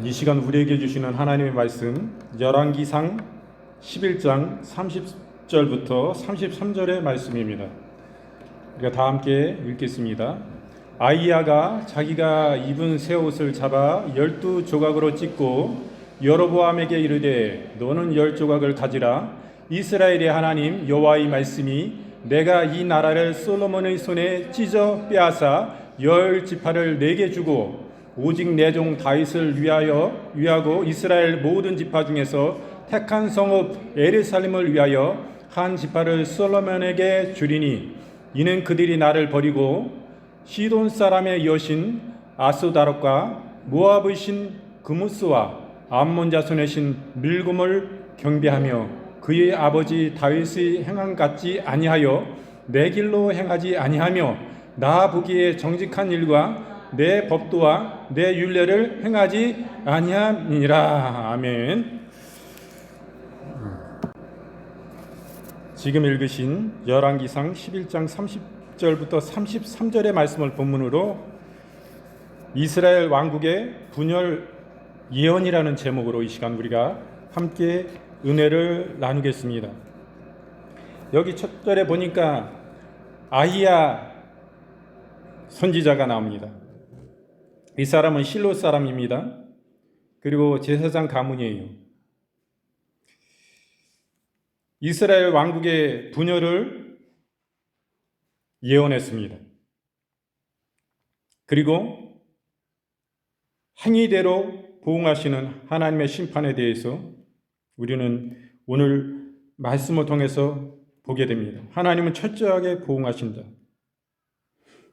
이 시간 우리에게 주시는 하나님의 말씀 열왕기상 11장 30절부터 33절의 말씀입니다. 우리가 다 함께 읽겠습니다. 아히야가 자기가 입은 새 옷을 잡아 12조각으로 찢고 여로보암에게 이르되 너는 10조각을 가지라. 이스라엘의 하나님 여호와의 말씀이 내가 이 나라를 솔로몬의 손에 찢어 빼앗아 10지파를 내게 주고 오직 내 종 다윗을 위하고 이스라엘 모든 지파 중에서 택한 성읍 예루살렘을 위하여 한 지파를 솔로몬에게 주리니 이는 그들이 나를 버리고 시돈 사람의 여신 아스다롯과 모압의 신 그무스와 암몬 자손의 신 밀곰을 경배하며 그의 아버지 다윗의 행함 같지 아니하여 내 길로 행하지 아니하며 나 보기에 정직한 일과 내 법도와 내 율례를 행하지 아니함이니라. 아멘. 지금 읽으신 열왕기상 11장 30절부터 33절의 말씀을 본문으로 이스라엘 왕국의 분열 예언이라는 제목으로 이 시간 우리가 함께 은혜를 나누겠습니다. 여기 첫 절에 보니까 아히야 선지자가 나옵니다. 이 사람은 실로 사람입니다. 그리고 제사장 가문이에요. 이스라엘 왕국의 분열을 예언했습니다. 그리고 행위대로 보응하시는 하나님의 심판에 대해서 우리는 오늘 말씀을 통해서 보게 됩니다. 하나님은 철저하게 보응하신다.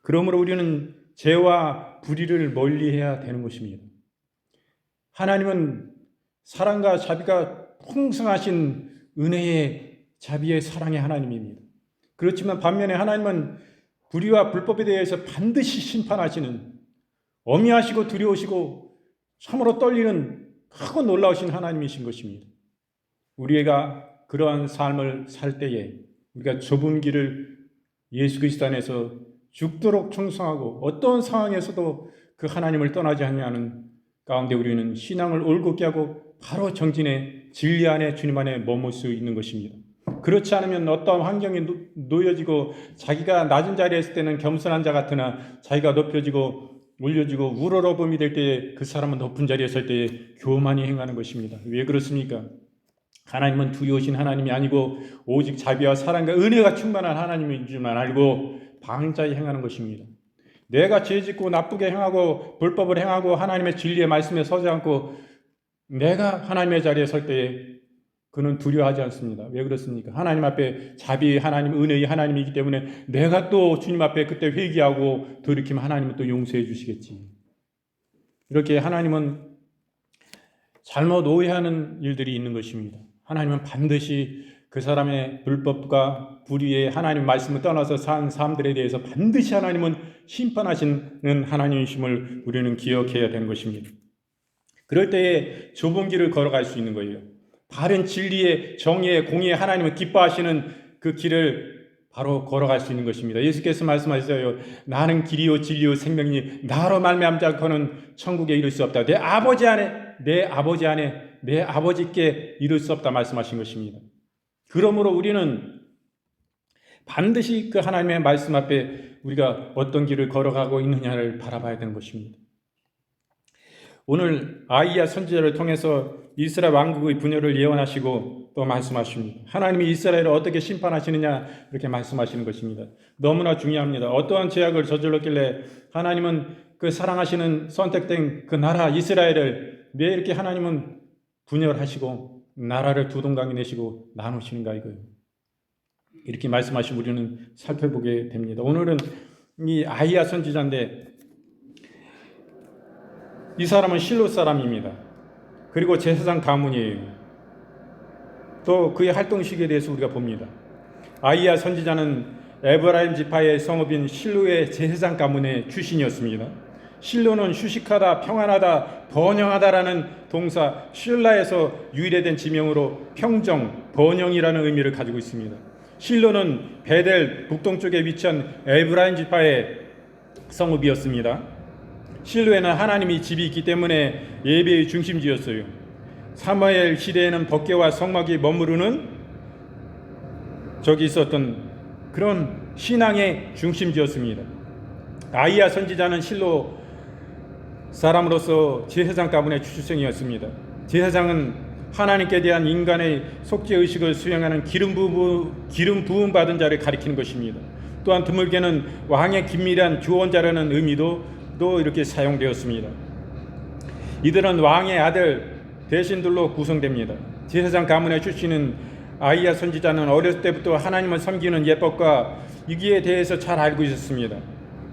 그러므로 우리는 죄와 불의를 멀리해야 되는 것입니다. 하나님은 사랑과 자비가 풍성하신 은혜의 자비의 사랑의 하나님입니다. 그렇지만 반면에 하나님은 불의와 불법에 대해서 반드시 심판하시는 어미하시고 두려우시고 참으로 떨리는 크고 놀라우신 하나님이신 것입니다. 우리가 그러한 삶을 살 때에 우리가 좁은 길을 예수 그리스도 안에서 죽도록 충성하고 어떤 상황에서도 그 하나님을 떠나지 않냐는 가운데 우리는 신앙을 올곧게 하고 바로 정진의 진리 안에 주님 안에 머물 수 있는 것입니다. 그렇지 않으면 어떤 환경에 놓여지고 자기가 낮은 자리에 있을 때는 겸손한 자 같으나 자기가 높여지고 올려지고 우러러봄이 될 때에 그 사람은 높은 자리에 설 때에 교만히 행하는 것입니다. 왜 그렇습니까? 하나님은 두려우신 하나님이 아니고 오직 자비와 사랑과 은혜가 충만한 하나님인 줄만 알고 방자히 행하는 것입니다. 내가 죄짓고 나쁘게 행하고 불법을 행하고 하나님의 진리의 말씀에 서지 않고 내가 하나님의 자리에 설 때에 그는 두려워하지 않습니다. 왜 그렇습니까? 하나님 앞에 자비 하나님 은혜의 하나님이기 때문에 내가 또 주님 앞에 그때 회개하고 돌이키면 하나님은 또 용서해 주시겠지. 이렇게 하나님은 잘못 오해하는 일들이 있는 것입니다. 하나님은 반드시 그 사람의 불법과 불의의 하나님 말씀을 떠나서 산 사람들에 대해서 반드시 하나님은 심판하시는 하나님이심을 우리는 기억해야 되는 것입니다. 그럴 때에 좁은 길을 걸어갈 수 있는 거예요. 바른 진리의 정의의 공의의 하나님을 기뻐하시는 그 길을 바로 걸어갈 수 있는 것입니다. 예수께서 말씀하셨어요. 나는 길이요 진리요 생명이니 나로 말미암지 않고는 천국에 이를 수 없다. 내 아버지께 이룰 수 없다 말씀하신 것입니다. 그러므로 우리는 반드시 그 하나님의 말씀 앞에 우리가 어떤 길을 걸어가고 있느냐를 바라봐야 되는 것입니다. 오늘 아히야 선지자를 통해서 이스라엘 왕국의 분열을 예언하시고 또 말씀하십니다. 하나님이 이스라엘을 어떻게 심판하시느냐 이렇게 말씀하시는 것입니다. 너무나 중요합니다. 어떠한 죄악을 저질렀길래 하나님은 그 사랑하시는 선택된 그 나라 이스라엘을 왜 이렇게 하나님은 분열하시고 나라를 두 동강에 내시고 나누시는가 이거예요. 이렇게 말씀하시고 우리는 살펴보게 됩니다. 오늘은 이 아히야 선지자인데 이 사람은 실로 사람입니다. 그리고 제사장 가문이에요. 또 그의 활동 시기에 대해서 우리가 봅니다. 아히야 선지자는 에브라임 지파의 성읍인 실로의 제사장 가문의 출신이었습니다. 실로는 휴식하다, 평안하다, 번영하다라는 동사 쉴라에서 유래된 지명으로 평정, 번영이라는 의미를 가지고 있습니다. 실로는 베델 북동쪽에 위치한 에브라임 지파의 성읍이었습니다. 실로에는 하나님이 집이 있기 때문에 예배의 중심지였어요. 사무엘 시대에는 법궤와 성막이 머무르는 저기 있었던 그런 신앙의 중심지였습니다. 아이야 선지자는 실로 사람으로서 제사장 가문의 출생이었습니다. 제사장은 하나님께 대한 인간의 속죄의식을 수행하는 기름 부음 받은 자를 가리키는 것입니다. 또한 드물게는 왕의 긴밀한 조언자라는 의미도 또 이렇게 사용되었습니다. 이들은 왕의 아들 대신들로 구성됩니다. 제사장 가문의 출신인 아이야 선지자는 어렸을 때부터 하나님을 섬기는 예법과 이기에 대해서 잘 알고 있었습니다.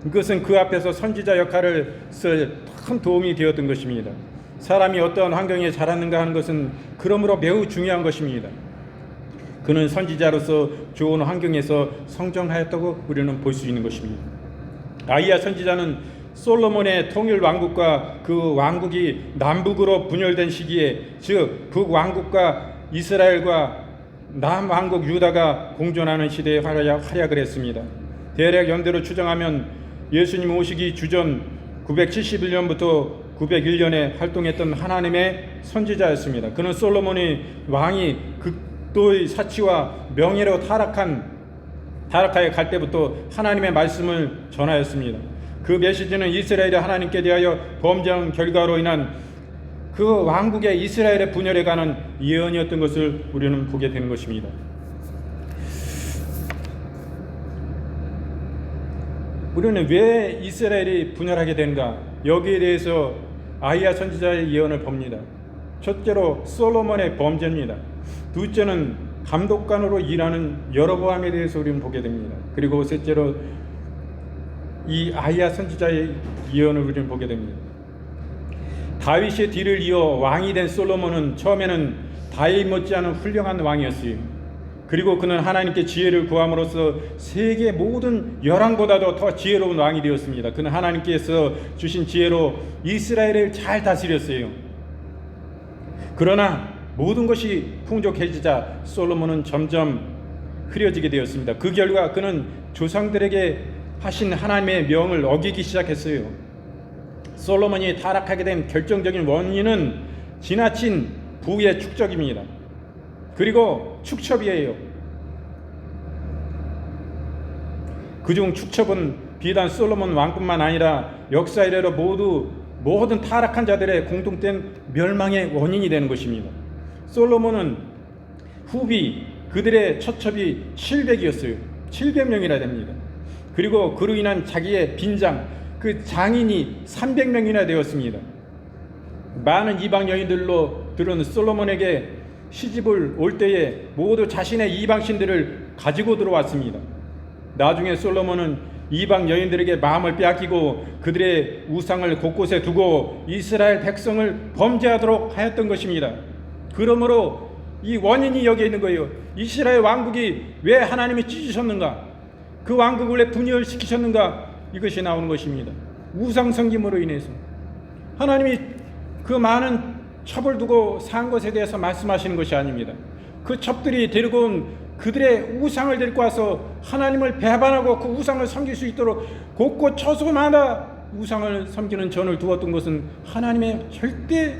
이것은 그 앞에서 선지자 역할을 쓸 큰 도움이 되었던 것입니다. 사람이 어떠한 환경에 자랐는가 하는 것은 그러므로 매우 중요한 것입니다. 그는 선지자로서 좋은 환경에서 성장하였다고 우리는 볼 수 있는 것입니다. 아이야 선지자는 솔로몬의 통일 왕국과 그 왕국이 남북으로 분열된 시기에, 즉 북왕국과 이스라엘과 남왕국 유다가 공존하는 시대에 활약을 했습니다. 대략 연대로 추정하면 예수님 오시기 주전 971년부터 901년에 활동했던 하나님의 선지자였습니다. 그는 솔로몬이 왕이 극도의 사치와 명예로 타락하여 갈 때부터 하나님의 말씀을 전하였습니다. 그 메시지는 이스라엘이 하나님께 대하여 범죄한 결과로 인한 그 왕국의 이스라엘의 분열에 관한 예언이었던 것을 우리는 보게 되는 것입니다. 우리는 왜 이스라엘이 분열하게 되는가? 여기에 대해서 아이야 선지자의 예언을 봅니다. 첫째로 솔로몬의 범죄입니다. 둘째는 감독관으로 일하는 여로보암에 대해서 우리는 보게 됩니다. 그리고 셋째로 이 아이야 선지자의 예언을 우리는 보게 됩니다. 다윗의 뒤를 이어 왕이 된 솔로몬은 처음에는 다윗 못지않은 훌륭한 왕이었어요. 그리고 그는 하나님께 지혜를 구함으로써 세계 모든 열왕보다도 더 지혜로운 왕이 되었습니다. 그는 하나님께서 주신 지혜로 이스라엘을 잘 다스렸어요. 그러나 모든 것이 풍족해지자 솔로몬은 점점 흐려지게 되었습니다. 그 결과 그는 조상들에게 하신 하나님의 명을 어기기 시작했어요. 솔로몬이 타락하게 된 결정적인 원인은 지나친 부의 축적입니다. 그리고 축첩이에요. 그중 축첩은 비단 솔로몬 왕뿐만 아니라 역사 이래로 모든 타락한 자들의 공통된 멸망의 원인이 되는 것입니다. 솔로몬은 후비 그들의 처첩이 700이었어요. 700명이나 됩니다. 그리고 그로 인한 자기의 빈장 그 장인이 300명이나 되었습니다. 많은 이방 여인들은 솔로몬에게 시집을 올 때에 모두 자신의 이방신들을 가지고 들어왔습니다. 나중에 솔로몬은 이방 여인들에게 마음을 빼앗기고 그들의 우상을 곳곳에 두고 이스라엘 백성을 범죄하도록 하였던 것입니다. 그러므로 이 원인이 여기에 있는 거예요. 이스라엘 왕국이 왜 하나님이 찢으셨는가? 그 왕국을 왜 분열시키셨는가? 이것이 나오는 것입니다. 우상 섬김으로 인해서 하나님이 그 많은 첩을 두고 산 것에 대해서 말씀하시는 것이 아닙니다. 그 첩들이 데리고 온 그들의 우상을 데리고 와서 하나님을 배반하고 그 우상을 섬길 수 있도록 곳곳 처소마다 우상을 섬기는 전을 두었던 것은 하나님의 절대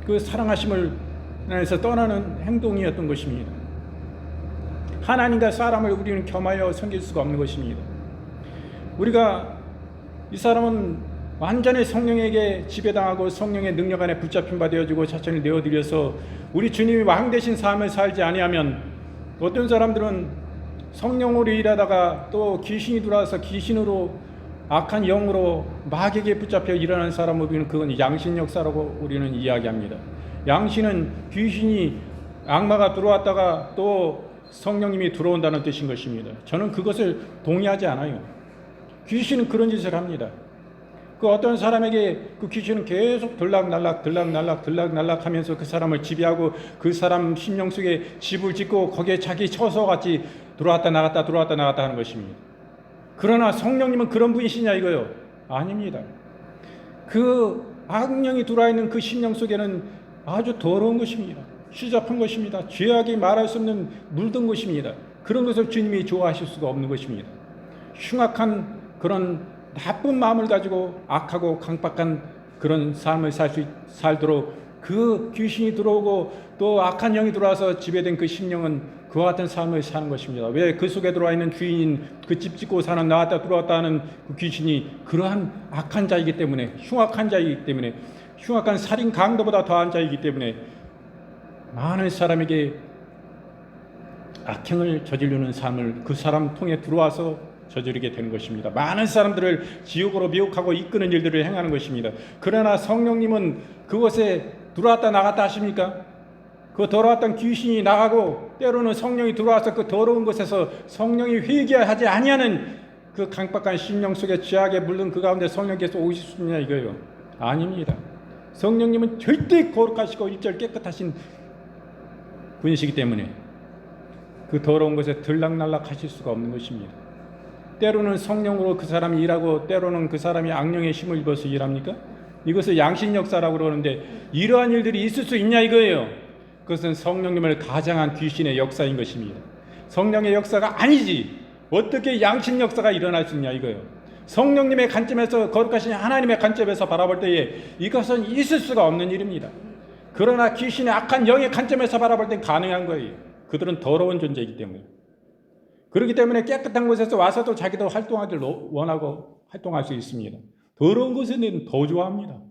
그 사랑하심을 에서 떠나는 행동이었던 것입니다. 하나님과 사람을 우리는 겸하여 섬길 수가 없는 것입니다. 우리가 이 사람은 완전히 성령에게 지배당하고 성령의 능력 안에 붙잡힌 바 되어지고 자신을 내어드려서 우리 주님이 왕 되신 삶을 살지 아니하면, 어떤 사람들은 성령으로 일하다가 또 귀신이 들어와서 귀신으로 악한 영으로 마귀에게 붙잡혀 일어나는 사람을 우리는 그건 양신 역사라고 우리는 이야기합니다. 양신은 귀신이 악마가 들어왔다가 또 성령님이 들어온다는 뜻인 것입니다. 저는 그것을 동의하지 않아요. 귀신은 그런 짓을 합니다. 그 어떤 사람에게 그 귀신은 계속 들락날락 하면서 그 사람을 지배하고 그 사람 심령 속에 집을 짓고 거기에 자기 처소같이 들어왔다 나갔다 하는 것입니다. 그러나 성령님은 그런 분이시냐 이거요? 아닙니다. 그 악령이 들어와 있는 그 심령 속에는 아주 더러운 것입니다. 시잡한 것입니다. 죄악이 말할 수 없는 물든 것입니다. 그런 것을 주님이 좋아하실 수가 없는 것입니다. 흉악한 그런 나쁜 마음을 가지고 악하고 강박한 그런 삶을 살도록 그 귀신이 들어오고 또 악한 영이 들어와서 지배된 그 심령은 그와 같은 삶을 사는 것입니다. 왜? 그 속에 들어와 있는 주인인 그 집 짓고 사는 나왔다 들어왔다 하는 그 귀신이 그러한 악한 자이기 때문에, 흉악한 자이기 때문에, 흉악한 살인 강도보다 더한 자이기 때문에 많은 사람에게 악행을 저지르는 삶을 그 사람 통해 들어와서 저지르게 되는 것입니다. 많은 사람들을 지옥으로 미혹하고 이끄는 일들을 행하는 것입니다. 그러나 성령님은 그곳에 들어왔다 나갔다 하십니까? 그 더러웠던 귀신이 나가고 때로는 성령이 들어와서 그 더러운 곳에서 성령이 회개하지 아니하는 그 강박한 심령 속에 죄악에 물든 그 가운데 성령께서 오실 수 있느냐 이거예요. 아닙니다. 성령님은 절대 거룩하시고 일절 깨끗하신 분이시기 때문에 그 더러운 것에 들락날락 하실 수가 없는 것입니다. 때로는 성령으로 그 사람이 일하고 때로는 그 사람이 악령의 힘을 입어서 일합니까? 이것을 양신역사라고 그러는데 이러한 일들이 있을 수 있냐 이거예요. 그것은 성령님을 가장한 귀신의 역사인 것입니다. 성령의 역사가 아니지 어떻게 양신 역사가 일어날 수 있냐 이거예요. 성령님의 관점에서 거룩하신 하나님의 관점에서 바라볼 때에 이것은 있을 수가 없는 일입니다. 그러나 귀신의 악한 영의 관점에서 바라볼 땐 가능한 거예요. 그들은 더러운 존재이기 때문에. 그렇기 때문에 깨끗한 곳에서 와서도 자기도 활동하기를 원하고 활동할 수 있습니다. 더러운 곳에는 더 좋아합니다.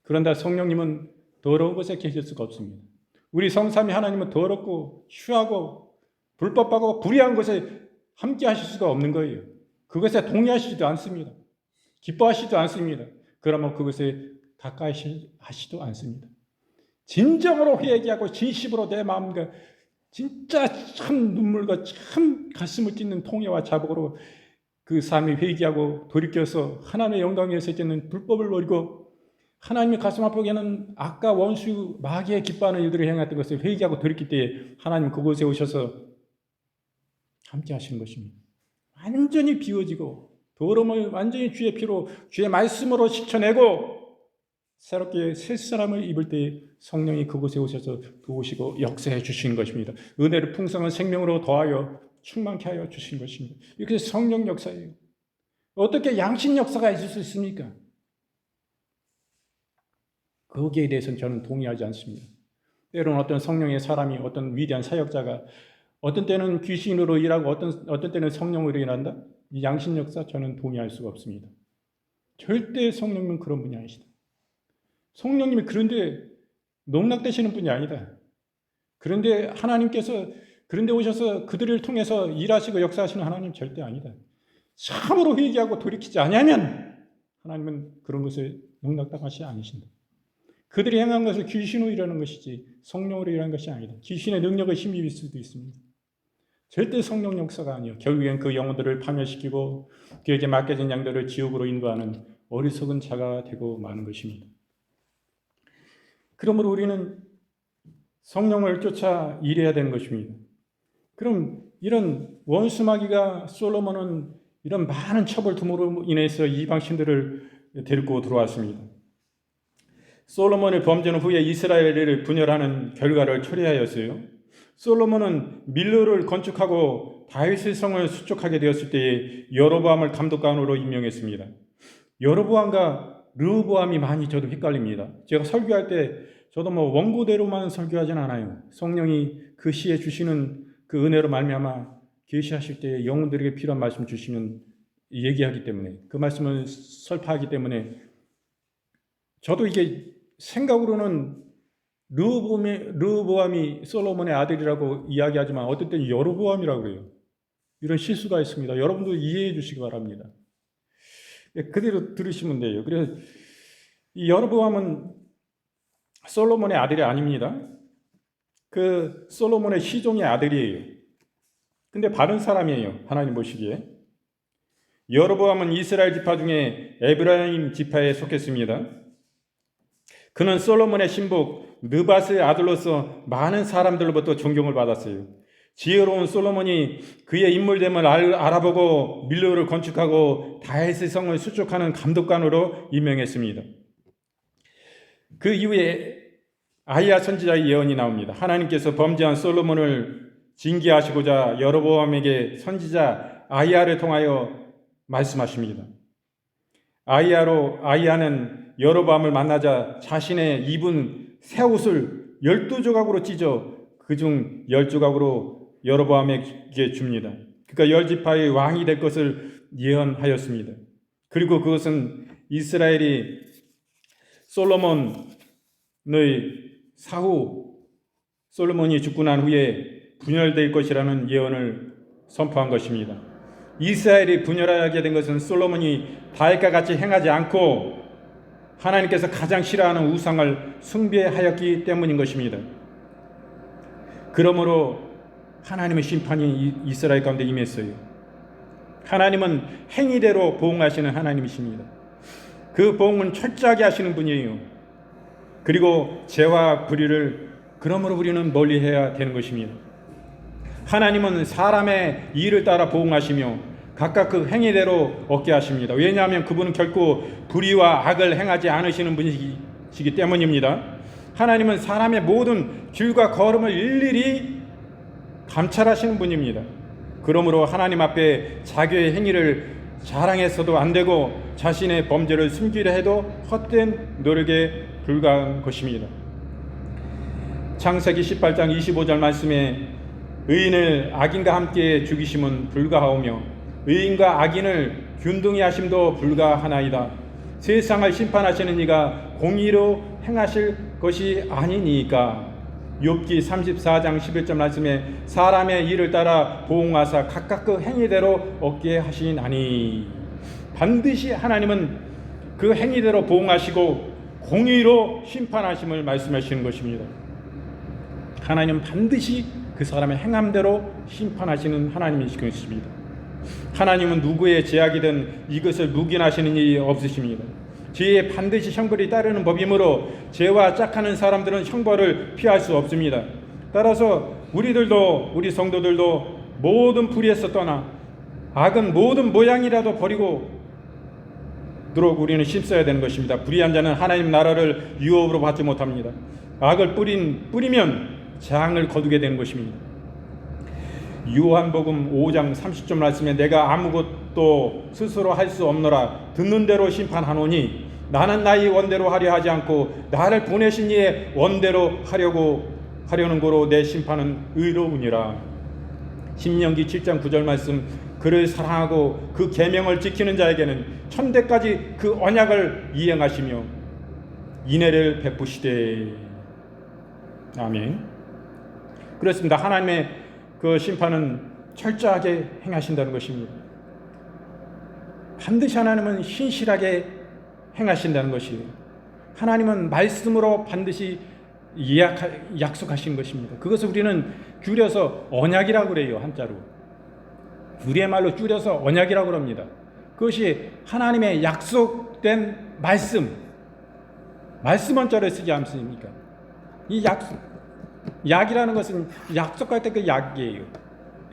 그런데 성령님은 더러운 곳에 계실 수가 없습니다. 우리 성삼위 하나님은 더럽고 슈하고 불법하고 불의한 곳에 함께 하실 수가 없는 거예요. 그것에 동의하시지도 않습니다. 기뻐하시지도 않습니다. 그러면 그것에 가까이 하시지도 않습니다. 진정으로 회개하고 진심으로 내 마음과 진짜 참 눈물과 참 가슴을 찢는 통회와 자복으로 그 삶이 회개하고 돌이켜서 하나님의 영광에 서있는 불법을 버리고 하나님의 가슴 아프게는 악과 원수 마귀의 기뻐하는 일들을 행했던 것을 회개하고 돌이킬 때에 하나님 그곳에 오셔서 함께 하시는 것입니다. 완전히 비워지고 더러움을 완전히 주의 피로 주의 말씀으로 씻어내고 새롭게 새 사람을 입을 때 성령이 그곳에 오셔서 도우시고 역사해 주시는 것입니다. 은혜를 풍성한 생명으로 더하여 충만케 하여 주신 것입니다. 이것이 성령 역사예요. 어떻게 양신 역사가 있을 수 있습니까? 거기에 대해서는 저는 동의하지 않습니다. 때로는 어떤 성령의 사람이 어떤 위대한 사역자가 어떤 때는 귀신으로 일하고 어떤 때는 성령으로 일한다? 이 양신 역사 저는 동의할 수가 없습니다. 절대 성령님은 그런 분이 아니시다. 성령님이 그런데 농락되시는 분이 아니다. 그런데 하나님께서 그런데 오셔서 그들을 통해서 일하시고 역사하시는 하나님 절대 아니다. 참으로 회개하고 돌이키지 아니하면 하나님은 그런 것을 농락당하시지 않으신다. 그들이 행한 것을 귀신으로 일하는 것이지 성령으로 일하는 것이 아니다. 귀신의 능력을 힘입을 수도 있습니다. 절대 성령 역사가 아니요. 결국엔 그 영혼들을 파멸시키고 그에게 맡겨진 양들을 지옥으로 인도하는 어리석은 자가 되고 마는 것입니다. 그러므로 우리는 성령을 쫓아 일해야 되는 것입니다. 그럼 이런 원수마귀가 솔로몬은 이런 많은 처벌 두므로 인해서 이방신들을 데리고 들어왔습니다. 솔로몬의 범죄 후에 이스라엘을 분열하는 결과를 초래하였어요. 솔로몬은 밀로를 건축하고 다윗의 성을 수축하게 되었을 때에 여로보암을 감독관으로 임명했습니다. 여로보암과 르호보암이 많이 저도 헷갈립니다. 제가 설교할 때 저도 원고대로만 설교하진 않아요. 성령이 그 시에 주시는 그 은혜로 말미암아 계시하실 때 영혼들에게 필요한 말씀 주시면 얘기하기 때문에 그 말씀을 설파하기 때문에 저도 이게 생각으로는 르호보암이 솔로몬의 아들이라고 이야기하지만 어떤 때는 여로보암이라고 그래요. 이런 실수가 있습니다. 여러분도 이해해 주시기 바랍니다. 그대로 들으시면 돼요. 그래서 이 여로보암은 솔로몬의 아들이 아닙니다. 그 솔로몬의 시종의 아들이에요. 근데 바른 사람이에요. 하나님 보시기에. 여로보암은 이스라엘 지파 중에 에브라임 지파에 속했습니다. 그는 솔로몬의 신복 느밧의 아들로서 많은 사람들로부터 존경을 받았어요. 지혜로운 솔로몬이 그의 인물됨을 알아보고 밀로를 건축하고 다윗의 성을 수축하는 감독관으로 임명했습니다. 그 이후에 아히야 선지자의 예언이 나옵니다. 하나님께서 범죄한 솔로몬을 징계하시고자 여로보암에게 선지자 아히야를 통하여 말씀하십니다. 아이야는 여로보암을 만나자 자신의 입은 새 옷을 12조각으로 찢어 그중 10조각으로 여로보암에게 줍니다. 그러니까 10지파의 왕이 될 것을 예언하였습니다. 그리고 그것은 이스라엘이 솔로몬의 사후 솔로몬이 죽고 난 후에 분열될 것이라는 예언을 선포한 것입니다. 이스라엘이 분열하게 된 것은 솔로몬이 다윗과 같이 행하지 않고 하나님께서 가장 싫어하는 우상을 숭배하였기 때문인 것입니다. 그러므로 하나님의 심판이 이스라엘 가운데 임했어요. 하나님은 행위대로 보응하시는 하나님이십니다. 그 보응은 철저하게 하시는 분이에요. 그리고 죄와 불의를 그러므로 우리는 멀리해야 되는 것입니다. 하나님은 사람의 일을 따라 보응하시며 각각 그 행위대로 얻게 하십니다. 왜냐하면 그분은 결코 불의와 악을 행하지 않으시는 분이시기 때문입니다. 하나님은 사람의 모든 길과 걸음을 일일이 감찰하시는 분입니다. 그러므로 하나님 앞에 자기의 행위를 자랑해서도 안 되고 자신의 범죄를 숨기려 해도 헛된 노력에 불과한 것입니다. 창세기 18장 25절 말씀에 의인을 악인과 함께 죽이심은 불가하오며 의인과 악인을 균등히 하심도 불가하나이다. 세상을 심판하시는 이가 공의로 행하실 것이 아니니까. 욥기 34장 11절 말씀에 사람의 일을 따라 보응하사 각각 그 행위대로 얻게 하시나니. 반드시 하나님은 그 행위대로 보응하시고 공의로 심판하심을 말씀하시는 것입니다. 하나님은 반드시 그 사람의 행함대로 심판하시는 하나님이신 것입니다. 하나님은 누구의 죄악이든 이것을 묵인하시는 일이 없으십니다. 죄에 반드시 형벌이 따르는 법이므로 죄와 짝하는 사람들은 형벌을 피할 수 없습니다. 따라서 우리 성도들도 모든 불의에서 떠나 악은 모든 모양이라도 버리고 도록 우리는 힘써야 되는 것입니다. 불의한 자는 하나님 나라를 유업으로 받지 못합니다. 악을 뿌리면 재앙을 거두게 되는 것입니다. 요한복음 5장 30절 말씀에 내가 아무것도 스스로 할 수 없노라 듣는 대로 심판하노니 나는 나의 원대로 하려 하지 않고 나를 보내신 이의 원대로 하려는 거로 내 심판은 의로우니라. 신명기 7장 9절 말씀 그를 사랑하고 그 계명을 지키는 자에게는 천대까지 그 언약을 이행하시며 인애를 베푸시되. 아멘. 그렇습니다. 하나님의 그 심판은 철저하게 행하신다는 것입니다. 반드시 하나님은 신실하게 행하신다는 것이에요. 하나님은 말씀으로 반드시 약속하신 것입니다. 그것을 우리는 줄여서 언약이라고 그래요. 한자로. 우리의 말로 줄여서 언약이라고 합니다. 그것이 하나님의 약속된 말씀 한자를 쓰지 않습니까? 이 약이라는 것은 약속할 때 그 약이에요.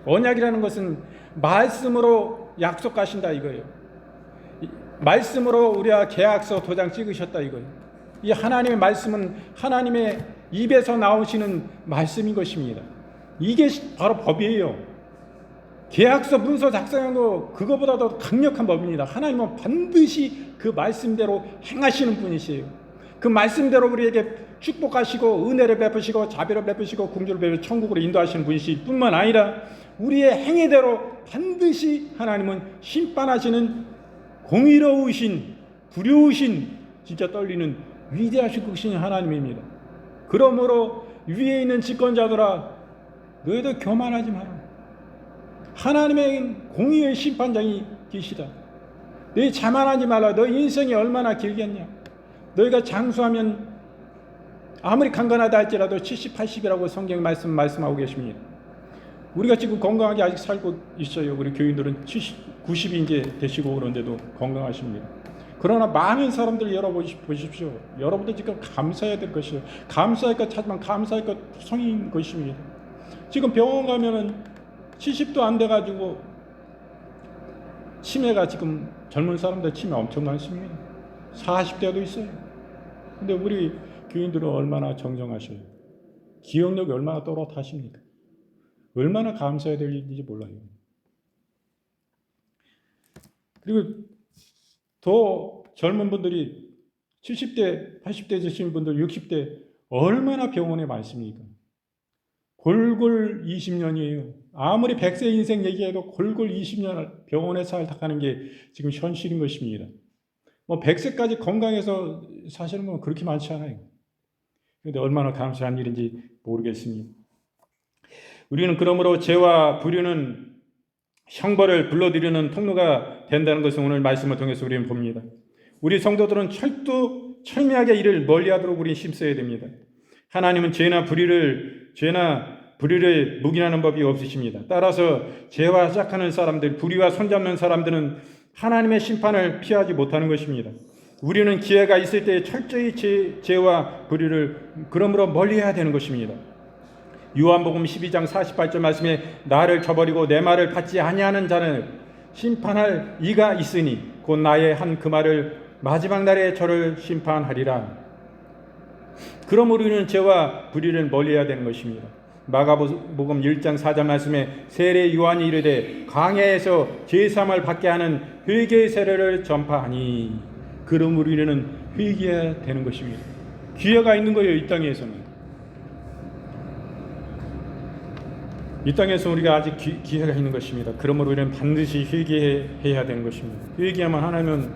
언약이라는 것은 말씀으로 약속하신다 이거예요. 말씀으로 우리가 계약서 도장 찍으셨다 이거예요. 이 하나님의 말씀은 하나님의 입에서 나오시는 말씀인 것입니다. 이게 바로 법이에요. 계약서 문서 작성한 거 그거보다 더 강력한 법입니다. 하나님은 반드시 그 말씀대로 행하시는 분이세요. 그 말씀대로 우리에게 축복하시고 은혜를 베푸시고 자비를 베푸시고 긍휼을 베푸시고 천국으로 인도하시는 분이실 뿐만 아니라 우리의 행위대로 반드시 하나님은 심판하시는 공의로우신 두려우신 진짜 떨리는 위대하신 크신 하나님입니다. 그러므로 위에 있는 집권자들아 너희도 교만하지 마라. 하나님의 공의의 심판장이 계시다. 너희 자만하지 말라. 너희 인생이 얼마나 길겠냐. 너희가 장수하면 아무리 강건하다 할지라도 70, 80이라고 성경 말씀하고 계십니다. 우리가 지금 건강하게 아직 살고 있어요. 우리 교인들은 70, 90이 이제 되시고 그런데도 건강하십니다. 그러나 많은 사람들 열어보십시오. 여러분들 지금 감사해야 될 것이에요. 감사할 것 찾으면 감사할 것 성인 것입니다. 지금 병원 가면은 70도 안 돼가지고 치매가 지금 젊은 사람들 치매 엄청 많습니다. 40대도 있어요. 근데 우리 교인들은 얼마나 정정하셔요. 기억력이 얼마나 그리고 더 젊은 분들이 70대, 80대 되신 분들, 60대 얼마나 병원에 많습니까? 골골 20년이에요. 아무리 100세 인생 얘기해도 골골 20년을 병원에 살아가는 게 지금 현실인 것입니다. 뭐 100세까지 건강해서 사시는 건 그렇게 많지 않아요. 그런데 얼마나 감사한 일인지 모르겠습니다. 우리는 그러므로 죄와 불의는 형벌을 불러들이는 통로가 된다는 것을 오늘 말씀을 통해서 우리는 봅니다. 우리 성도들은 철저하게 이를 멀리하도록 우리는 힘써야 됩니다. 하나님은 죄나 불의를 묵인하는 법이 없으십니다. 따라서 죄와 시작하는 사람들, 불의와 손잡는 사람들은 하나님의 심판을 피하지 못하는 것입니다. 우리는 기회가 있을 때 철저히 죄와 불의를 그러므로 멀리해야 되는 것입니다. 요한복음 12장 48절 말씀에 나를 저버리고 내 말을 받지 아니하는 자는 심판할 이가 있으니 곧 나의 한 그 말을 마지막 날에 저를 심판하리라. 그러므로 우리는 죄와 불의를 멀리해야 되는 것입니다. 마가복음 1장 4절 말씀에 세례 요한이 이르되 광야에서 죄사함을 받게 하는 회개의 세례를 전파하니, 그러므로 우리는 회개해야 되는 것입니다. 기회가 있는 거예요. 이 땅에서는. 이 땅에서 우리가 아직 기회가 있는 것입니다. 그러므로 우리는 반드시 회개해야 되는 것입니다. 회개하면 하나님은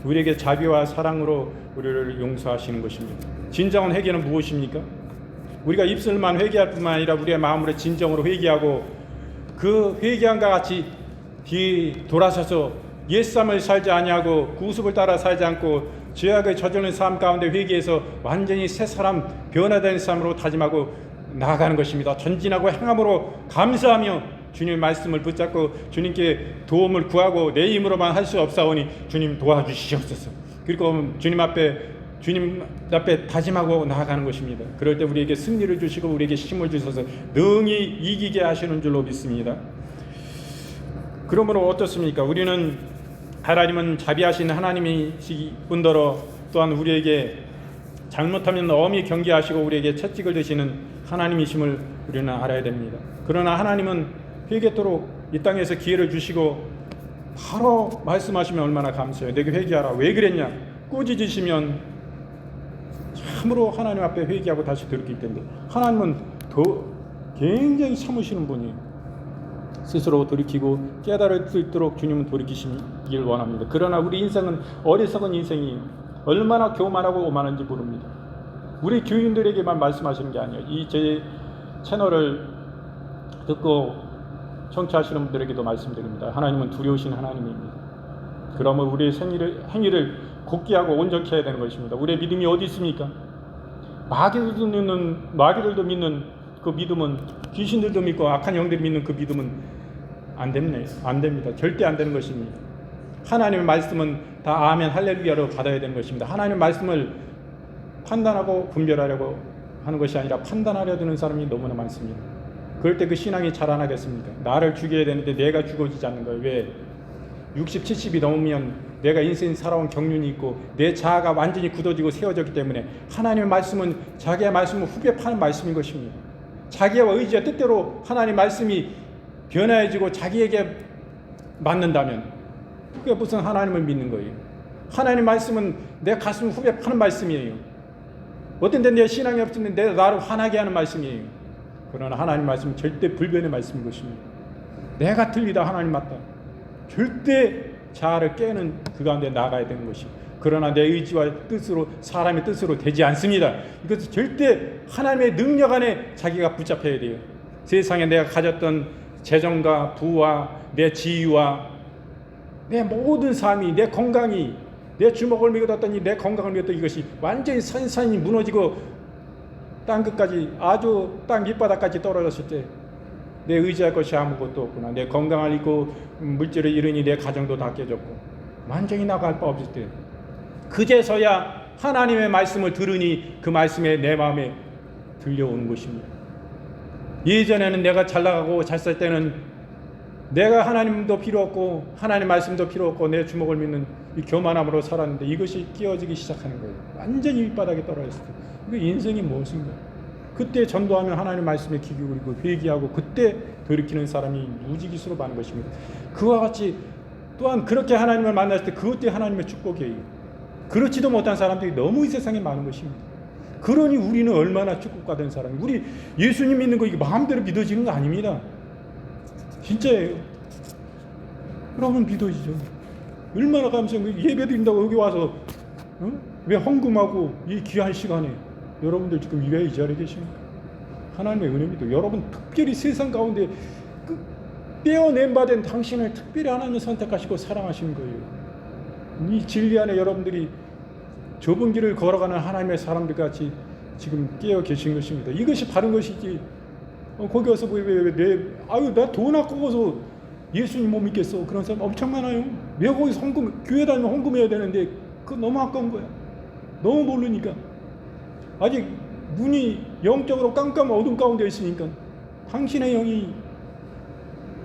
우리에게 자비와 사랑으로 우리를 용서하시는 것입니다. 진정한 회개는 무엇입니까? 우리가 입술만 회개할 뿐만 아니라 우리의 마음으로 진정으로 회개하고 그 회개함과 같이 돌아서서 옛삶을 살지 아니하고 구습을 따라 살지 않고 죄악을 저지르는 삶 가운데 회개해서 완전히 새 사람 변화된 삶으로 다짐하고 나아가는 것입니다. 전진하고 행함으로 감사하며 주님 말씀을 붙잡고 주님께 도움을 구하고 내 힘으로만 할 수 없사오니 주님 도와주시옵소서. 그리고 주님 앞에 다짐하고 나아가는 것입니다. 그럴 때 우리에게 승리를 주시고 우리에게 힘을 주셔서 능히 이기게 하시는 줄로 믿습니다. 그러므로 어떻습니까? 우리는 하나님은 자비하신 하나님이시기 뿐더러 또한 우리에게 잘못하면 엄히 경계하시고 우리에게 채찍을 드시는 하나님이심을 우리는 알아야 됩니다. 그러나 하나님은 회개토록 이 땅에서 기회를 주시고 바로 말씀하시면 얼마나 감사해요. 내게 회개하라. 왜 그랬냐? 꾸짖으시면 참으로 하나님 앞에 회개하고 다시 돌이킬 텐데, 하나님은 더 굉장히 참으시는 분이에요. 스스로 돌이키고 깨달을 수 있도록 주님은 돌이키시길 원합니다. 그러나 우리 인생은 어리석은 인생이 얼마나 교만하고 오만한지 모릅니다. 우리 교인들에게만 말씀하시는 게 아니에요. 이 제 채널을 듣고 청취하시는 분들에게도 말씀드립니다. 하나님은 두려우신 하나님입니다. 그러면 우리의 행위를 굳게 하고 온전히 해야 되는 것입니다. 우리의 믿음이 어디 있습니까? 마귀들도 믿는 그 믿음은, 귀신들도 믿고 악한 영들이 믿는 그 믿음은 안 됩니다. 절대 안 되는 것입니다. 하나님의 말씀은 다 아멘 할렐루야로 받아야 되는 것입니다. 하나님의 말씀을 판단하고 분별하려고 하는 것이 아니라 판단하려 드는 사람이 너무나 많습니다. 그럴 때 그 신앙이 자라나겠습니까? 나를 죽여야 되는데 내가 죽어지지 않는 거예요. 왜? 60, 70이 넘으면 내가 인생 살아온 경륜이 있고 내 자아가 완전히 굳어지고 세워졌기 때문에 하나님의 말씀은 자기의 말씀을 후벼 파는 말씀인 것입니다. 자기와 의지와 뜻대로 하나님의 말씀이 변화해지고 자기에게 맞는다면 그게 무슨 하나님을 믿는 거예요. 하나님의 말씀은 내 가슴을 후벼 파는 말씀이에요. 어떤 때 내 신앙이 없는데 나를 화나게 하는 말씀이에요. 그러나 하나님 말씀은 절대 불변의 말씀인 것입니다. 내가 틀리다 하나님 맞다. 절대 자아를 깨는 그 가운데 나가야 되는 것이. 그러나 내 의지와 뜻으로, 사람의 뜻으로 되지 않습니다. 이것은 절대 하나님의 능력 안에 자기가 붙잡혀야 돼요. 세상에 내가 가졌던 재정과 부와 내 지위와 내 모든 삶이, 내 건강이, 내 주먹을 믿었더니 내 건강을 믿었더니 이것이 완전히 산산이 무너지고 땅끝까지, 아주 땅 밑바닥까지 떨어졌을 때 내 의지할 것이 아무것도 없구나. 내 건강을 잃고 물질을 잃으니 내 가정도 다 깨졌고 완전히 나갈 바 없을 때 그제서야 하나님의 말씀을 들으니 그 말씀에 내 마음에 들려오는 것입니다. 예전에는 내가 잘 나가고 잘 살 때는 내가 하나님도 필요 없고 하나님 말씀도 필요 없고 내 주먹을 믿는 이 교만함으로 살았는데 이것이 끼어지기 시작하는 거예요. 완전히 밑바닥에 떨어졌을 때. 그 인생이 무엇인가? 그때 전도하면 하나님 말씀에 귀 기울이고 회개하고 그때 돌이키는 사람이 무지기수로 많은 것입니다. 그와 같이 또한 그렇게 하나님을 만났을 때 그것도 하나님의 축복이에요. 그렇지도 못한 사람들이 너무 이 세상에 많은 것입니다. 그러니 우리는 얼마나 축복받은 사람. 우리 예수님 믿는 거 이게 마음대로 믿어지는 거 아닙니다. 진짜예요. 여러분 믿어지죠. 얼마나 감사해요. 예배 드린다고 여기 와서 왜 헌금하고 이 귀한 시간에 여러분들 지금 왜 이 자리에 계십니까? 하나님의 은혜입니다. 여러분 특별히 세상 가운데 떼어낸 바 된 당신을 특별히 하나님을 선택하시고 사랑하시는 거예요. 이 진리 안에 여러분들이 좁은 길을 걸어가는 하나님의 사람들 같이 지금 깨어 계신 것입니다. 이것이 바른 것이지. 거기 와서 나 돈 아까워서 예수님 못 믿겠어. 그런 사람 엄청 많아요. 왜 거기서 교회 다니면 헌금해야 되는데 그거 너무 아까운 거야. 너무 모르니까. 아직 눈이 영적으로 깜깜 어둠 가운데 있으니까 당신의 영이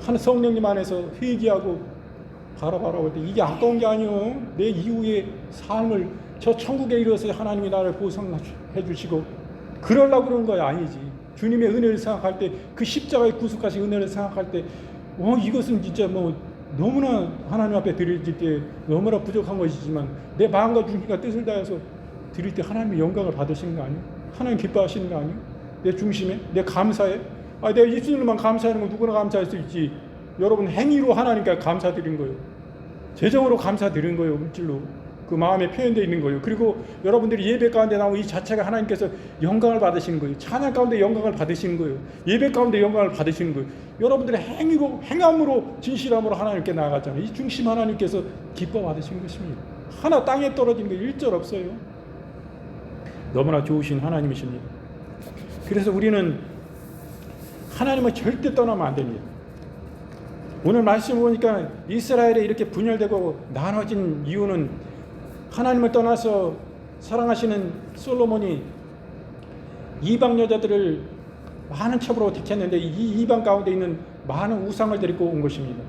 한 성령님 안에서 회개하고 바라볼 때 이게 아까운 게 아니요. 내 이후의 삶을 저 천국에 이르러서 하나님이 나를 보상해 주시고 그러려고 그런 거야. 아니지. 주님의 은혜를 생각할 때 그 십자가의 구속하신 은혜를 생각할 때 이것은 진짜 너무나 하나님 앞에 드릴 때 너무나 부족한 것이지만 내 마음과 중심과 뜻을 다해서 드릴 때 하나님의 영광을 받으시는 거 아니에요? 하나님 기뻐하시는 거 아니에요? 내 중심에? 내 감사에? 내가 예수님만 감사하는 건 누구나 감사할 수 있지. 여러분 행위로 하나님께 감사드린 거예요. 재정으로 감사드린 거예요. 물질로. 그 마음에 표현되어 있는 거예요. 그리고 여러분들이 예배 가운데 나오는 이 자체가 하나님께서 영광을 받으시는 거예요. 찬양 가운데 영광을 받으시는 거예요. 예배 가운데 영광을 받으시는 거예요. 여러분들의 행함으로 진실함으로 하나님께 나아갔잖아요. 이 중심 하나님께서 기뻐 받으신 것입니다. 하나 땅에 떨어진 게 일절 없어요. 너무나 좋으신 하나님이십니다. 그래서 우리는 하나님을 절대 떠나면 안 됩니다. 오늘 말씀 보니까 이스라엘이 이렇게 분열되고 나눠진 이유는 하나님을 떠나서 사랑하시는 솔로몬이 이방 여자들을 많은 첩으로 택했는데 이 이방 가운데 있는 많은 우상을 데리고 온 것입니다.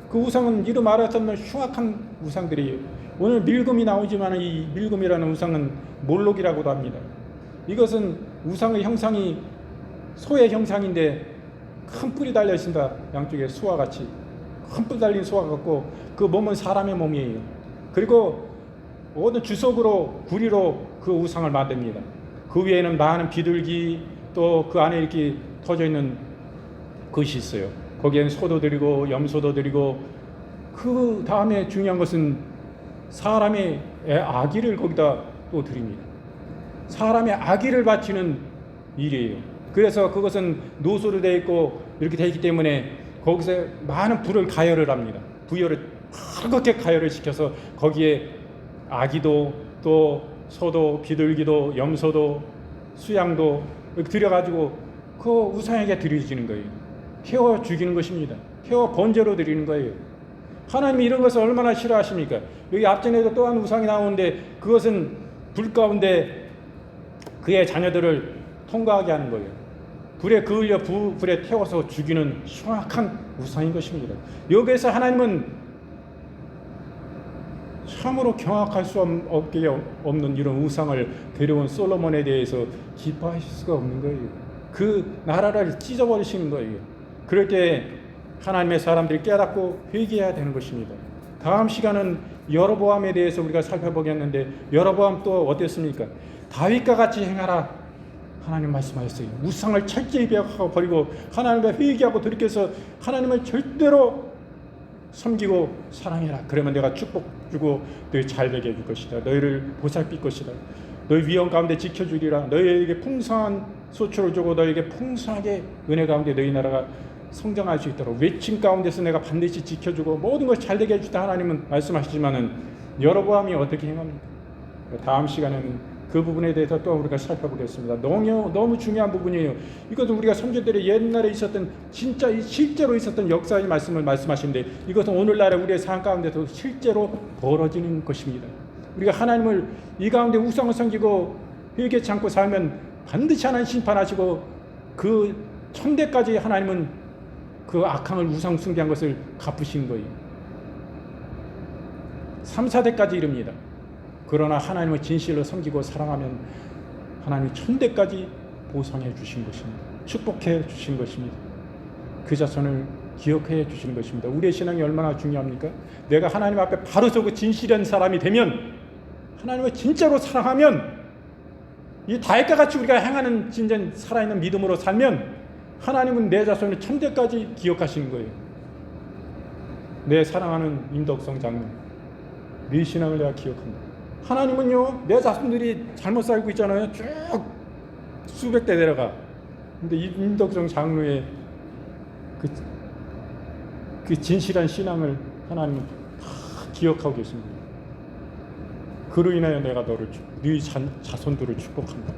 그 우상은 이루 말할 수 없는 흉악한 우상들이에요. 오늘 밀금이 나오지만 이 밀금이라는 우상은 몰록이라고도 합니다. 이것은 우상의 형상이 소의 형상인데 큰 뿔이 달려 있습니다. 양쪽에 소와 같이 큰 뿔 달린 소와 같고 그 몸은 사람의 몸이에요. 그리고 모든 주석으로 구리로 그 우상을 만듭니다. 그 위에는 많은 비둘기 또 그 안에 이렇게 터져 있는 것이 있어요. 거기에는 소도 드리고 염소도 드리고 그 다음에 중요한 것은 사람의 아기를 거기다 또 드립니다. 사람의 아기를 바치는 일이에요. 그래서 그것은 노소로 되어 있고 이렇게 되어 있기 때문에 거기서 많은 불을 가열을 합니다. 부열을 뜨겁게 가열을 시켜서 거기에 아기도 또 소도 비둘기도 염소도 수양도 이렇게 들여가지고 그 우상에게 드려지는 거예요. 태워 죽이는 것입니다. 태워 번제로 드리는 거예요. 하나님이 이런 것을 얼마나 싫어하십니까? 여기 앞전에도 또한 우상이 나오는데 그것은 불 가운데 그의 자녀들을 통과하게 하는 거예요. 불에 그을려 불에 태워서 죽이는 흉악한 우상인 것입니다. 여기에서 하나님은 참으로 경악할 수 없는 이런 우상을 데려온 솔로몬에 대해서 기뻐하실 수가 없는 거예요. 그 나라를 찢어버리시는 거예요. 그럴 때 하나님의 사람들이 깨닫고 회개해야 되는 것입니다. 다음 시간은 여로보암에 대해서 우리가 살펴보겠는데 여로보암 또 어땠습니까? 다윗과 같이 행하라 하나님 말씀하셨어요. 우상을 철저히 버리고 하나님과 회개하고 돌이켜서 하나님을 절대로 섬기고 사랑해라. 그러면 내가 축복 주고 너희 잘되게 해줄 것이다. 너희를 보살필 것이다. 너희 위험 가운데 지켜주리라. 너희에게 풍성한 소출을 주고 너희에게 풍성하게 은혜 가운데 너희 나라가 성장할 수 있도록 외침 가운데서 내가 반드시 지켜주고 모든 것이 잘되게 해주다 하나님은 말씀하시지만은 여로보암이 어떻게 행합니까? 다음 시간에는 그 부분에 대해서 또 우리가 살펴보겠습니다. 너무 중요한 부분이에요. 이것은 우리가 선조들의 옛날에 있었던 진짜 실제로 있었던 역사의 말씀을 말씀하시는데 이것은 오늘날의 우리의 삶 가운데서 실제로 벌어지는 것입니다. 우리가 하나님을 이 가운데 우상을 섬기고 회개치 않고 살면 반드시 하나님 심판하시고 그 천대까지 하나님은 그 악함을 우상 숭배한 것을 갚으신 거예요. 3, 4대까지 이릅니다. 그러나 하나님을 진실로 섬기고 사랑하면 하나님이 천대까지 보상해 주신 것입니다. 축복해 주신 것입니다. 그 자손을 기억해 주시는 것입니다. 우리의 신앙이 얼마나 중요합니까? 내가 하나님 앞에 바로 서고 진실한 사람이 되면, 하나님을 진짜로 사랑하면, 이 다윗과 같이 우리가 행하는 진정 살아있는 믿음으로 살면 하나님은 내 자손의 천대까지 기억하시는 거예요. 내 사랑하는 임덕성 장로, 네 신앙을 내가 기억한다. 하나님은요, 내 자손들이 잘못 살고 있잖아요. 쭉 수백 대 내려가. 근데 이 임덕성 장로의 그 진실한 신앙을 하나님은 다 기억하고 계십니다. 그로 인하여 내가 네 자손들을 축복한다.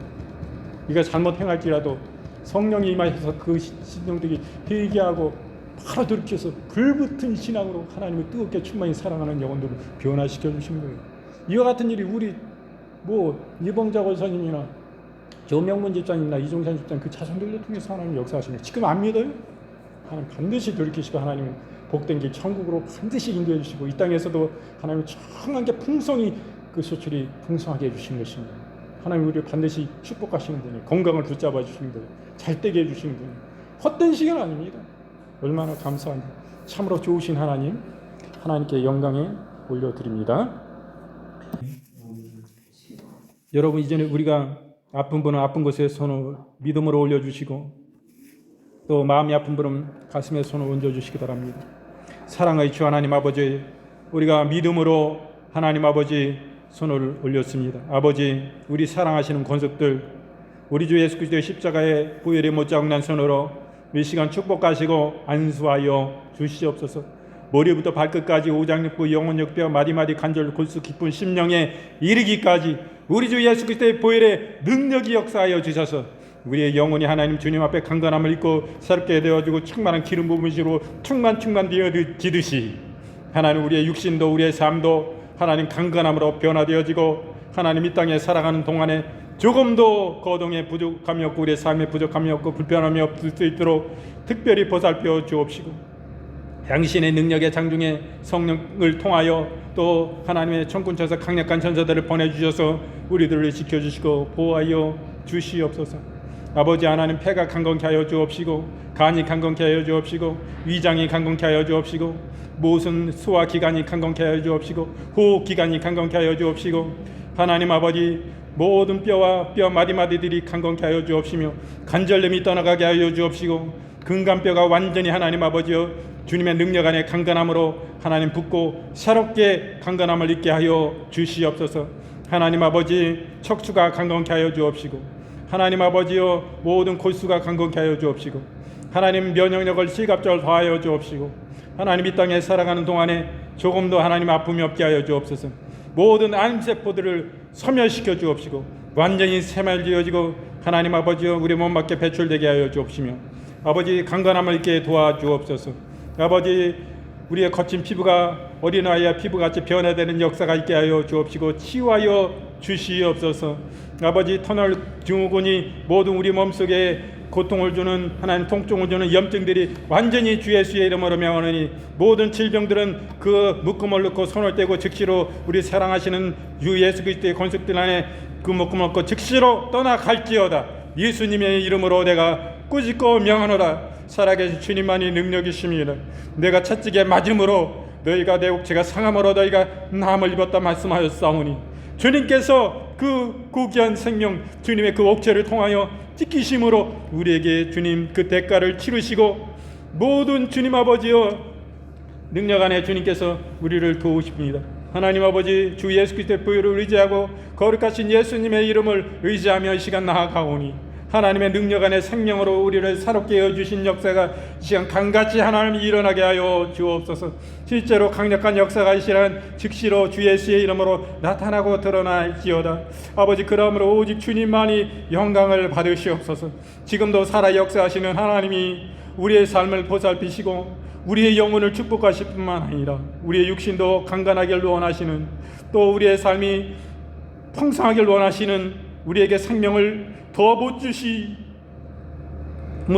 네가 잘못 행할지라도 성령이 임하셔서 그 신령들이 회개하고 바로 돌이켜서 불붙은 신앙으로 하나님을 뜨겁게 충만히 사랑하는 영혼들을 변화시켜 주신 거예요. 이와 같은 일이 우리 이봉자 권사님이나 조명문 집사님이나 이종산 집사님 그 자손들을 통해서 하나님 역사하시는, 지금 안 믿어요? 하나님 반드시 돌이키시고 하나님은 복된 길 천국으로 반드시 인도해 주시고, 이 땅에서도 하나님 청한 게 풍성히 그 소출이 풍성하게 해주시는 것입니다. 하나님 우리를 반드시 축복하시는 분이, 건강을 붙잡아 주시는 분, 잘 되게 해주시는 분, 헛된 시간 아닙니다. 얼마나 감사합니다. 참으로 좋으신 하나님, 하나님께 영광에 올려드립니다. 여러분, 이전에 우리가 아픈 분은 아픈 곳에 손을 믿음으로 올려주시고, 또 마음이 아픈 분은 가슴에 손을 얹어주시기 바랍니다. 사랑의 주 하나님 아버지, 우리가 믿음으로 하나님 아버지 손을 올렸습니다. 아버지, 우리 사랑하시는 권속들, 우리 주 예수 그리스도의 십자가의 보혈에 못자국난 손으로 이 시간 축복하시고 안수하여 주시옵소서. 머리부터 발끝까지 오장육부 영혼육뼈 마디마디 간절 골수 깊은 심령에 이르기까지 우리 주 예수 그리스도의 보혈의 능력이 역사하여 주셔서 우리의 영혼이 하나님 주님 앞에 강건함을 입고 새롭게 되어지고 충만한 기름 부음으로 충만되어지듯이 하나님 우리의 육신도 우리의 삶도 하나님 강건함으로 변화되어지고, 하나님 이 땅에 살아가는 동안에 조금도 거동에 부족함이 없고 우리의 삶에 부족함이 없고 불편함이 없을 수 있도록 특별히 보살펴 주옵시고, 당신의 능력의 장중에 성령을 통하여 또 하나님의 천군천사 강력한 천사들을 보내주셔서 우리들을 지켜주시고 보호하여 주시옵소서. 아버지 하나님, 폐가 강건케 하여 주옵시고, 간이 강건케 하여 주옵시고, 위장이 강건케 하여 주옵시고, 모든 소화 기관이 강건케 하여 주옵시고, 호흡 기관이 강건케 하여 주옵시고, 하나님 아버지 모든 뼈와 뼈 마디마디들이 강건케 하여 주옵시며 관절염이 떠나가게 하여 주옵시고, 근간뼈가 완전히 하나님 아버지여 주님의 능력 안에 강건함으로 하나님 붙고 새롭게 강건함을 잊게 하여 주시옵소서. 하나님 아버지, 척추가 강건케 하여 주옵시고, 하나님 아버지여 모든 골수가 강건케 하여 주옵시고, 하나님 면역력을 시갑적으로 더하여 주옵시고, 하나님 이 땅에 살아가는 동안에 조금도 하나님 아픔이 없게 하여 주옵소서. 모든 암세포들을 소멸시켜 주옵시고 완전히 새말지어지고 하나님 아버지여 우리 몸 밖에 배출되게 하여 주옵시며, 아버지 강건함을 있게 도와주옵소서. 아버지, 우리의 거친 피부가 어린아이의 피부같이 변화되는 역사가 있게 하여 주옵시고 치유하여 주시옵소서. 아버지, 터널 증후군이 모든 우리 몸속에 고통을 주는 하나님 통증을 주는 염증들이 완전히 주 예수의 이름으로 명하노니 모든 질병들은 그 묶음을 넣고 손을 떼고 즉시로 우리 사랑하시는 주 예수 그리스도의 권속들 안에 그 묶음을 넣고 즉시로 떠나갈지어다. 예수님의 이름으로 내가 꾸짖고 명하노라. 살아계신 주님만이 능력이십니다. 내가 채찍에 맞음으로 너희가 내 옥체가 상함으로 너희가 남을 입었다 말씀하였사오니, 주님께서 그 고귀한 생명 주님의 그 옥체를 통하여 찢기심으로 우리에게 주님 그 대가를 치르시고, 모든 주님 아버지여 능력 안에 주님께서 우리를 도우십니다. 하나님 아버지, 주 예수 그리스도의 보혈을 의지하고 거룩하신 예수님의 이름을 의지하며 이 시간 나아가오니, 하나님의 능력 안에 생명으로 우리를 새롭게 해주신 역사가 이 시간 강같이 하나님이 일어나게 하여 주옵소서. 실제로 강력한 역사가 이 시간 즉시로 주 예수의 이름으로 나타나고 드러날지어다. 아버지, 그러므로 오직 주님만이 영광을 받으시옵소서. 지금도 살아 역사하시는 하나님이 우리의 삶을 보살피시고 우리의 영혼을 축복하실 뿐만 아니라 우리의 육신도 강건하길 원하시는, 또 우리의 삶이 풍성하길 원하시는, 우리에게 생명을 더 못 주심으로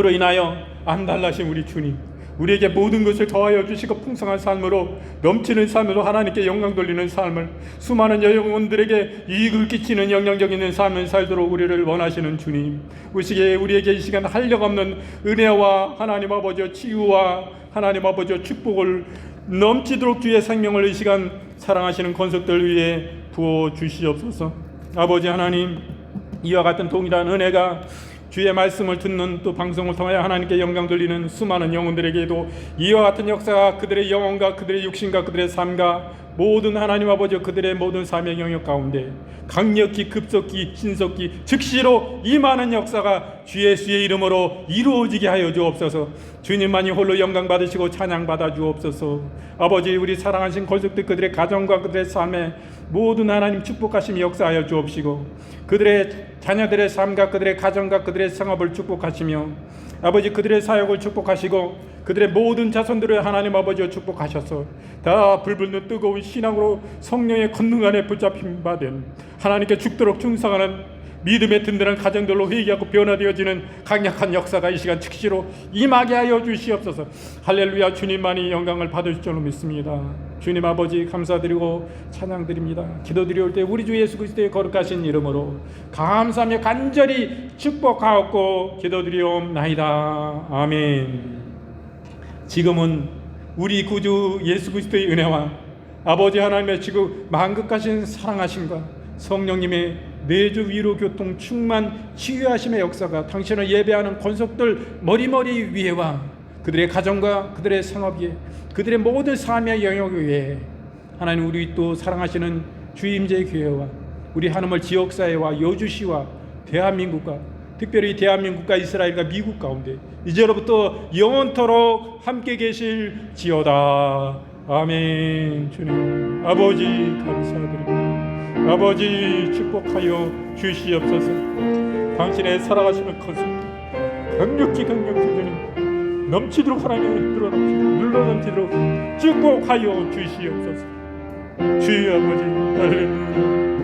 인하여 안달나신 우리 주님, 우리에게 모든 것을 더하여 주시고 풍성한 삶으로 넘치는 삶으로 하나님께 영광 돌리는 삶을, 수많은 영혼들에게 이익을 끼치는 영향력 있는 삶을 살도록 우리를 원하시는 주님, 우리에게 이 시간 한력없는 은혜와 하나님 아버지의 치유와 하나님 아버지의 축복을 넘치도록 주의 생명을 이 시간 사랑하시는 권속들 위해 부어 주시옵소서. 아버지 하나님, 이와 같은 동일한 은혜가 주의 말씀을 듣는 또 방송을 통하여 하나님께 영광 돌리는 수많은 영혼들에게도 이와 같은 역사가 그들의 영혼과 그들의 육신과 그들의 삶과 모든 하나님 아버지 그들의 모든 삶의 영역 가운데 강력히 급속히 신속히 즉시로 임하는 역사가 주 예수의 이름으로 이루어지게 하여 주옵소서. 주님만이 홀로 영광 받으시고 찬양 받아 주옵소서. 아버지, 우리 사랑하신 권속들 그들의 가정과 그들의 삶에 모든 하나님 축복하심이 역사하여 주옵시고 그들의 자녀들의 삶과 그들의 가정과 그들의 생업을 축복하시며 아버지 그들의 사역을 축복하시고 그들의 모든 자손들을 하나님 아버지와 축복하셔서 다 불붙는 뜨거운 신앙으로 성령의 권능 안에 붙잡힌 바된 하나님께 죽도록 충성하는 믿음의 든든한 가정들로 회개하고 변화되어지는 강력한 역사가 이 시간 즉시로 임하게 하여 주시옵소서. 할렐루야. 주님만이 영광을 받으실 줄로 믿습니다. 주님 아버지 감사드리고 찬양드립니다. 기도드리올 때 우리 주 예수 그리스도의 거룩하신 이름으로 감사하며 간절히 축복하옵고 기도드리옵나이다. 아멘. 지금은 우리 구주 예수 그리스도의 은혜와 아버지 하나님의 지금 만극하신 사랑하심과 성령님의 내주 위로 교통 충만 치유하심의 역사가 당신을 예배하는 권속들 머리머리 위에와 그들의 가정과 그들의 생업 위에 그들의 모든 삶의 영역 위에 하나님 우리 또 사랑하시는 주임제 교회와 우리 하늘물 지역사회와 여주시와 대한민국과 특별히 대한민국과 이스라엘과 미국 가운데 이제로부터 영원토록 함께 계실지어다. 아멘. 주님 아버지 감사드립니다. 아버지 축복하여 주시옵소서. 당신의 살아가시는 것을 강력히 주님 넘치도록 하나님 눌러 넘치도록 축복하여 주시옵소서. 주의 아버지 할렐루야.